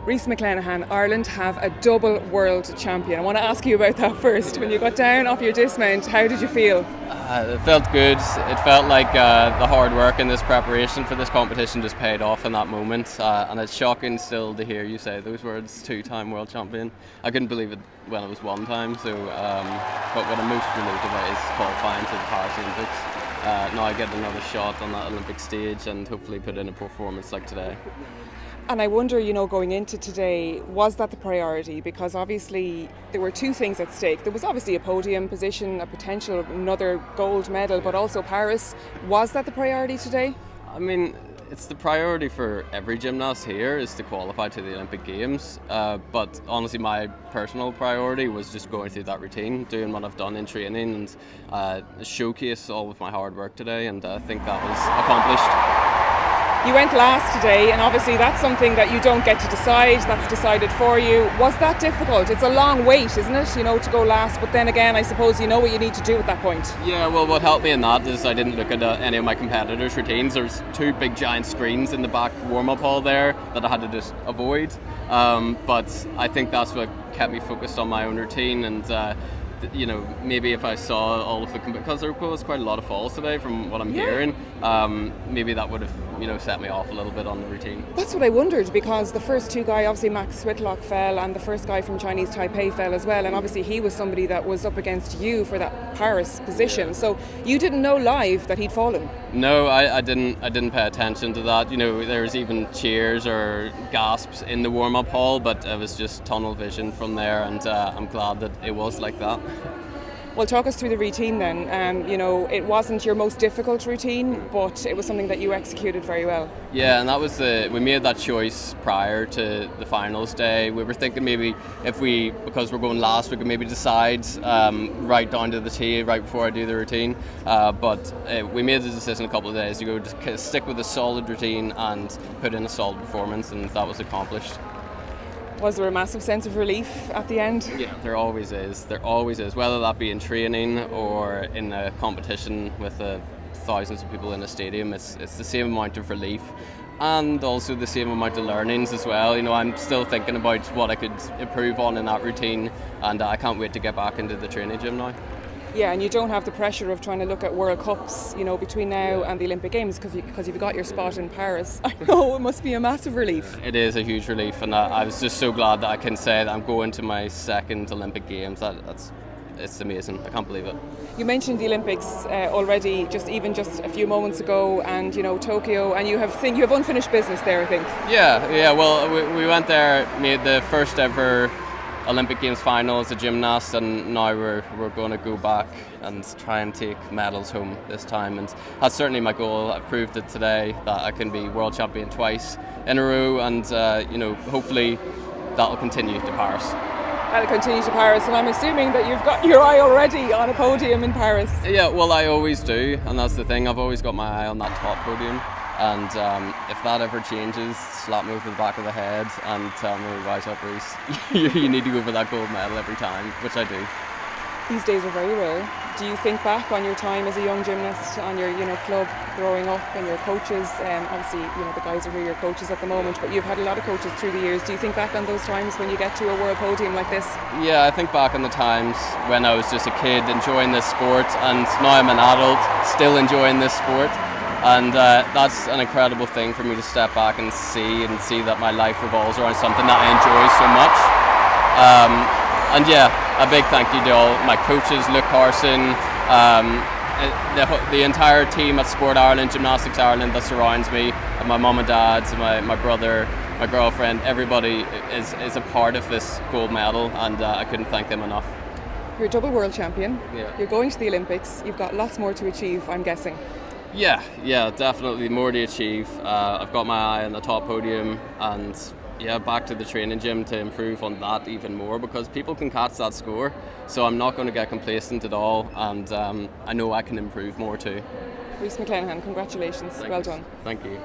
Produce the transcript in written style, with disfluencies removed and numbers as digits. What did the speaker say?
Rhys McClenaghan, Ireland have a double world champion. I want to ask you about that first. When you got down off your dismount, how did you feel? It felt good. It felt like the hard work in this preparation for this competition just paid off in that moment. And it's shocking still to hear you say those words, 2-time world champion. I couldn't believe it when it was 1 time. So, but what I'm most relieved about is qualifying to the Paris Olympics. Now I get another shot on that Olympic stage and hopefully put in a performance like today. And I wonder, going into today, was that the priority? Because obviously there were 2 things at stake. There was obviously a podium position, a potential another gold medal, but also Paris. Was that the priority today? I mean, it's the priority for every gymnast here is to qualify to the Olympic Games. But honestly, my personal priority was just going through that routine, doing what I've done in training and showcase all of my hard work today. And I think that was accomplished. You went last today, and obviously that's something that you don't get to decide, that's decided for you. Was that difficult? It's a long wait, isn't it, to go last, but then again, I suppose you know what you need to do at that point. Yeah, well, what helped me in that is I didn't look at any of my competitors' routines. There's 2 big giant screens in the back warm-up hall there that I had to just avoid, but I think that's what kept me focused on my own routine. And maybe if I saw all of the, because there was quite a lot of falls today from what I'm hearing, maybe that would have set me off a little bit on the routine. That's what I wondered, because the first 2 guys, obviously Max Whitlock fell, and the first guy from Chinese Taipei fell as well, and obviously he was somebody that was up against you for that Paris position. Yeah. So you didn't know live that he'd fallen? No, I didn't pay attention to that. There was even cheers or gasps in the warm-up hall, but it was just tunnel vision from there, and I'm glad that it was like that. Well, talk us through the routine then. It wasn't your most difficult routine, but it was something that you executed very well. Yeah, and that was we made that choice prior to the finals day. We were thinking maybe because we're going last, we could maybe decide right down to the T right before I do the routine. But we made the decision a couple of days ago to stick with a solid routine and put in a solid performance, and that was accomplished. Was there a massive sense of relief at the end? Yeah, there always is. There always is. Whether that be in training or in a competition with thousands of people in a stadium, it's the same amount of relief and also the same amount of learnings as well. I'm still thinking about what I could improve on in that routine, and I can't wait to get back into the training gym now. Yeah, and you don't have the pressure of trying to look at World Cups, between now and the Olympic Games, because you've got your spot in Paris. I know, it must be a massive relief. It is a huge relief, and I was just so glad that I can say that I'm going to my 2nd Olympic Games. It's amazing. I can't believe it. You mentioned the Olympics already, just a few moments ago, and Tokyo, and you have unfinished business there, I think. Yeah. Well, we went there, made the first ever Olympic Games final as a gymnast, and now we're going to go back and try and take medals home this time, and that's certainly my goal. I've proved it today that I can be world champion twice in a row, and hopefully that'll continue to Paris. That'll continue to Paris, and I'm assuming that you've got your eye already on a podium in Paris. Yeah, well, I always do, and that's the thing. I've always got my eye on that top podium. And if that ever changes, slap me over the back of the head and tell me, rise up, Rhys. You need to go for that gold medal every time, which I do. These days are very rare. Do you think back on your time as a young gymnast, on your club growing up, and your coaches? Obviously, the guys are who are your coaches at the moment, but you've had a lot of coaches through the years. Do you think back on those times when you get to a world podium like this? Yeah, I think back on the times when I was just a kid enjoying this sport, and now I'm an adult still enjoying this sport. And that's an incredible thing for me to step back and see that my life revolves around something that I enjoy so much. And yeah, a big thank you to all my coaches, Luke Carson, the entire team at Sport Ireland, Gymnastics Ireland that surrounds me, and my mum and dad, my brother, my girlfriend. Everybody is a part of this gold medal, and I couldn't thank them enough. You're a double world champion. Yeah. You're going to the Olympics. You've got lots more to achieve, I'm guessing. Yeah, definitely more to achieve. I've got my eye on the top podium, and back to the training gym to improve on that even more, because people can catch that score. So I'm not going to get complacent at all, and I know I can improve more too. Rhys McClenaghan, congratulations. Well done. Thank you.